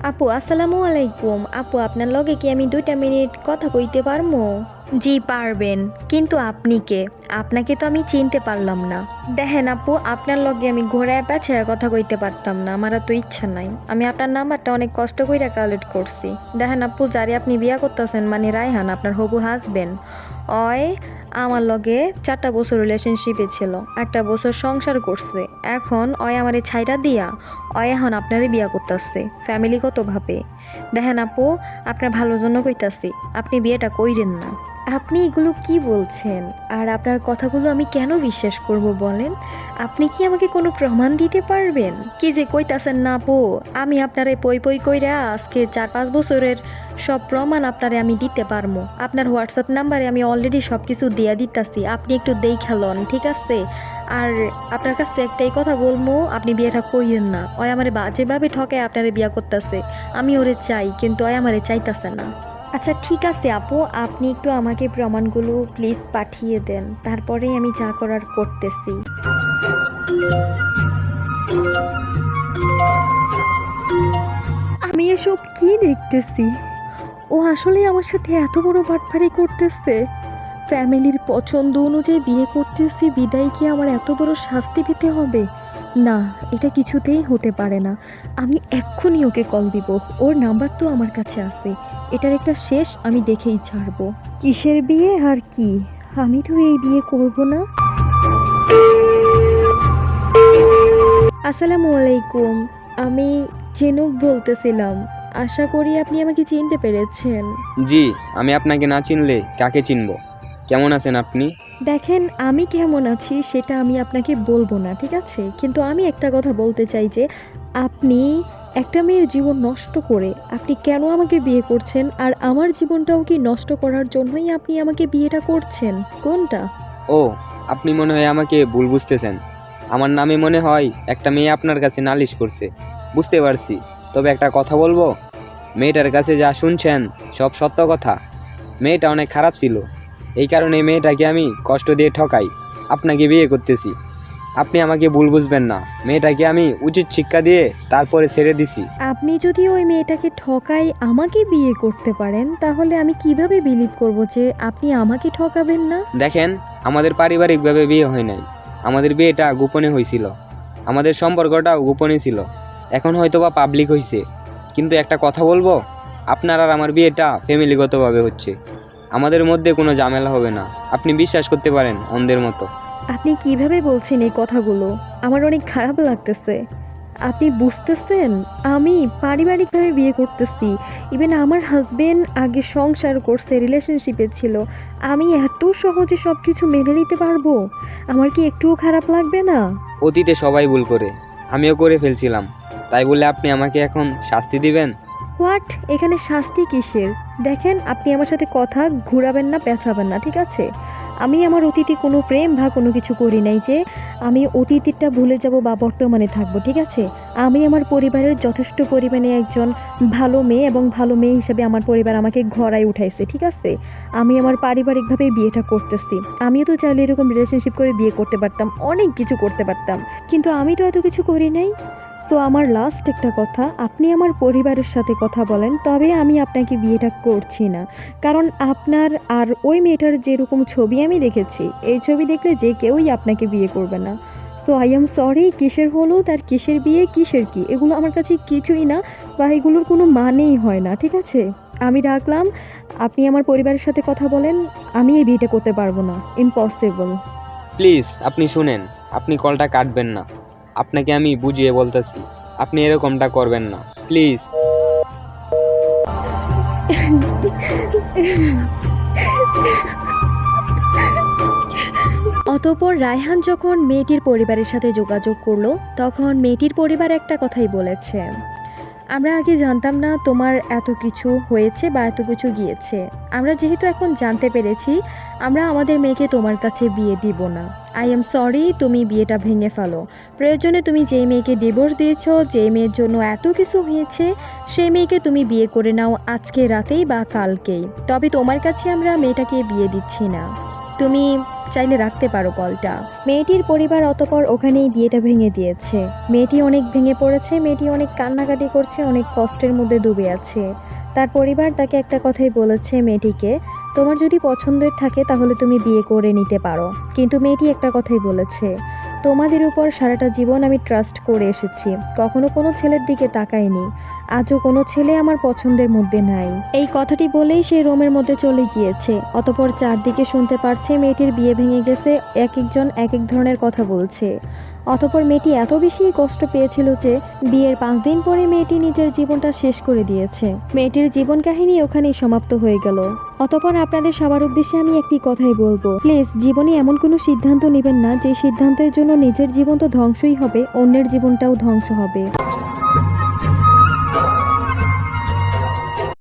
আপু আসসালামু আলাইকুম। আপু আপনার লগে কি আমি 2টা মিনিট কথা কইতে পারমু? জি পারবেন, কিন্তু আপনি কে? আপনাকে তো আমি চিনতে পারলাম না। দেখেন আপু, আপনার লগে আমি ঘোরায় পেঁচায় কথা কইতে পারতাম না, আমার তো ইচ্ছা নাই। আমি আপনার নাম্বারটা অনেক কষ্ট কইরা কালেক্ট করছি। দেখেন আপু, যারে আপনি বিয়া করতেছেন মানে রায়হান, আপনার হবু হাজবেন্ড, অয় আমার লগে 4টা বছর রিলেশনশিপে ছিল, 1টা বছর সংসার করছে। এখন অয় আমারে ছাইরা দিয়া অয় এখন আপনারই বিয়া করতেছে ফ্যামিলিগতভাবে। দেখেন আপু, আপনার ভালোর জন্য কইতাছি, আপনি বিয়েটা কইরেন না। আপনি এগুলো কি বলছেন? আর আপনার কথাগুলো আমি কেন বিশ্বাস করব বলেন? আপনি কি আমাকে কোনো প্রমাণ দিতে পারবেন? কি যে কইতাছেন না আপু, আমি আপনারে পই পই কইরা আজকে 4-5 বছরের সব প্রমাণ আপনারে আমি দিতে পারবো। আপনার হোয়াটসঅ্যাপ নাম্বারে আমি অলরেডি সব কিছু দিয়া দিতাছি, আপনি একটু দেইখা লন, ঠিক আছে? আর আপনার কাছে একটাই কথা বলবো, আপনি বিয়েটা কইরেন না। ওই আমারে বাজেভাবে ঠকায় আপনারে বিয়া করতেছে। আমি ওরে চাই, কিন্তু ওই আমারে চাইতাছে না। আচ্ছা ঠিক আছে আপু, আপনি একটু আমাকে প্রমাণগুলো প্লিজ পাঠিয়ে দেন, তারপরেই আমি যা করার করতেছি। আমি এসব কি দেখতেছি? ও আসলে আমার সাথে এত বড় বাটপারি করতেছে। ফ্যামিলির পছন্দ অনুযায়ী বিয়ে করতেছি বিদায় কি আমার এত বড় শাস্তি পেতে হবে? না, এটা কিছুতেই হতে পারে না। আমি এক্ষুনি ওকে কল দিব, ওর নাম্বার তো আমার কাছে আছে। এটার একটা শেষ আমি দেখেই ছাড়বো। কিসের বিয়ে আর কি? আমি তো এই বিয়ে করব না। আসসালামু আলাইকুম, আমি ঝিনুক বলতেছিলাম। আশা করি আপনি আমাকে চিনতে পেরেছেন। জি, আমি আপনাকে না চিনলে কাকে চিনব? কেমন আছেন আপনি? দেখেন, আমি কেমন আছি সেটা আমি আপনাকে বলবো না, ঠিক আছে? কিন্তু আমি একটা কথা বলতে চাই যে আপনি একটা মেয়ের জীবন নষ্ট করে আপনি কেন আমাকে বিয়ে করছেন? আর আমার জীবনটাও কি নষ্ট করার জন্যই আপনি আমাকে বিয়েটা করছেন? কোনটা? ও, আপনি মনে হয় আমাকে ভুল বুঝতেছেন। আমার নামে মনে হয় একটা মেয়ে আপনার কাছে নালিশ করছে। বুঝতে পারছি, তবে একটা কথা বলবো, মেয়েটার কাছে যা শুনছেন সব সত্য কথা। মেয়েটা অনেক খারাপ ছিল, এই কারণে মেয়েটাকে আমি কষ্ট দিয়ে ঠকাই আপনাকে বিয়ে করতেছি। আপনি আমাকে ভুল বুঝবেন না, মেয়েটাকে আমি উচিত শিক্ষা দিয়ে তারপরে ছেড়ে দিছি। আপনি যদি ওই মেয়েটাকে ঠকাই আমাকে বিয়ে করতে পারেন, তাহলে আমি কিভাবে বিলিভ করব যে আপনি আমাকে ঠকাবেন না? দেখেন, আমাদের পারিবারিকভাবে বিয়ে হয় নাই, আমাদের বিয়েটা গোপনে হয়েছিল। আমাদের সম্পর্কটাও গোপনে ছিল, এখন হয়তো বা পাবলিক হয়েছে। কিন্তু একটা কথা বলবো, আপনার আর আমার বিয়েটা ফ্যামিলিগতভাবে হচ্ছে। আমাদের মধ্যে কোনো ঝামেলা হবে না, আপনি বিশ্বাস করতে পারেন অন্ধের মতো। আপনি কিভাবে বলছেন এই কথাগুলো? আমার অনেক খারাপ লাগতেছে। আপনি বুঝতেছেন আমি পারিবারিকভাবে বিয়ে করতেছি? ইভেন আমার হাজবেন্ড আগে সংসার করছে, রিলেশনশিপে ছিল। আমি এত সহজে সব কিছু মেনে নিতে পারবো? আমার কি একটুও খারাপ লাগবে না? অতীতে সবাই ভুল করে, আমিও করে ফেলছিলাম। তাই বলে আপনি আমাকে এখন শাস্তি দিবেন? হোয়াট? এখানে শাস্তি কিসের? দেখেন, আপনি আমার সাথে কথা ঘুরাবেন না, পেঁচাবেন না, ঠিক আছে? আমি আমার অতীতে কোনো প্রেম বা কোনো কিছু করি নাই যে আমি অতীতটা ভুলে যাব বা বর্তমানে থাকবো, ঠিক আছে? আমি আমার পরিবারের যথেষ্ট পরিমাণে একজন ভালো মেয়ে, এবং ভালো মেয়ে হিসেবে আমার পরিবার আমাকে ঘরায় উঠাইছে, ঠিক আছে? আমি আমার পারিবারিকভাবে বিয়েটা করতেছি। আমিও তো চাইলে এরকম রিলেশনশিপ করে বিয়ে করতে পারতাম, অনেক কিছু করতে পারতাম, কিন্তু আমি তো এত কিছু করি নাই। সো আমার লাস্ট একটা কথা, আপনি আমার পরিবারের সাথে কথা বলেন, তবে আমি আপনাকে বিয়েটা করছি না। কারণ আপনার আর ওই মেয়েটার যেরকম ছবি আমি দেখেছি, এই ছবি দেখলে যে কেউই আপনাকে বিয়ে করবে না। সো আই এম সরি, কিসের হলুদ আর কিসের বিয়ে, কিসের কি, এগুলো আমার কাছে কিছুই না, বা এগুলোর কোনো মানেই হয় না, ঠিক আছে? আমি রাখলাম, আপনি আমার পরিবারের সাথে কথা বলেন। আমি এই বিয়েটা করতে পারবো না, ইম্পসিবল। প্লিজ আপনি শুনেন, আপনি কলটা কাটবেন না। আপনাকে আমি বুঝিয়ে বলতেছি, আপনি এরকমটা করবেন না, প্লিজ। অতঃপর রায়হান যখন মেয়েটির পরিবারের সাথে যোগাযোগ করলো, তখন মেয়েটির পরিবার একটা কথাই বলেছে, আমরা আগে জানতাম না তোমার এত কিছু হয়েছে বা এত কিছু গিয়েছে। আমরা যেহেতু এখন জানতে পেরেছি, আমরা আমাদের মেয়েকে তোমার কাছে বিয়ে দিব না। আই এম সরি, তুমি বিয়েটা ভেঙে ফেলো। প্রয়োজনে তুমি যেই মেয়েকে ডিভোর্স দিয়েছো, যেই মেয়ের জন্য এত কিছু হয়েছে, সেই মেয়েকে তুমি বিয়ে করে নাও আজকে রাতেই বা কালকেই। তবে তোমার কাছে আমরা মেয়েটাকে বিয়ে দিচ্ছি না। তুমি চাইলে রাখতে পারো কলটা। মেয়েটির পরিবার অতপর ওখানেই বিয়েটা ভেঙে দিয়েছে। মেয়েটি অনেক ভেঙে পড়েছে, মেয়েটি অনেক কান্নাকাটি করছে, অনেক কষ্টের মধ্যে ডুবে আছে। তার পরিবার তাকে একটা কথাই বলেছে মেয়েটিকে, তোমার যদি পছন্দের থাকে তাহলে তুমি বিয়ে করে নিতে পারো। কিন্তু মেয়েটি একটা কথাই বলেছে, তোমাদের উপর সারাটা জীবন আমি ট্রাস্ট করে এসেছি, কখনো কোনো ছেলের দিকে তাকাইনি, আজও কোনো ছেলে আমার পছন্দের মধ্যে নাই। এই কথাটি বলেই সে রুমের মধ্যে চলে গিয়েছে। অতপর চারদিকে শুনতে পারছে মেয়েটির বিয়ে ভেঙে গেছে, এক একজন এক এক ধরনের কথা বলছে। অতপর মেয়েটি এত বেশি কষ্ট পেয়েছিল যে বিয়ের 5 দিন পরে মেয়েটি নিজের জীবনটা শেষ করে দিয়েছে। মেয়েটির জীবন কাহিনী ওখানেই সমাপ্ত হয়ে গেল। অতপর আপনাদের সবার উদ্দেশ্যে আমি একটি কথাই বলবো, প্লিজ জীবনে এমন কোনো সিদ্ধান্ত নেবেন না যে সিদ্ধান্তের জন্য নিজের জীবন তো ধ্বংসই হবে, অন্যের জীবনটাও ধ্বংস হবে।